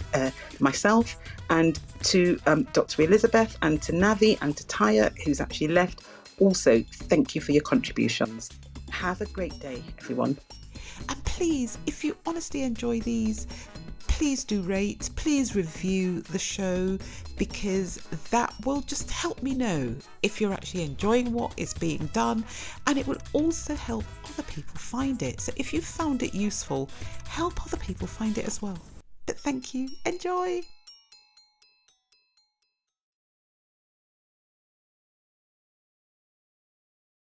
myself, and to Dr. Elizabeth, and to Navi, and to Taya, who's actually left. Also, thank you for your contributions. Have a great day, everyone. And please, if you honestly enjoy these, please do rate, please review the show, because that will just help me know if you're actually enjoying what is being done, and it will also help other people find it. So if you found it useful, help other people find it as well. But thank you. Enjoy.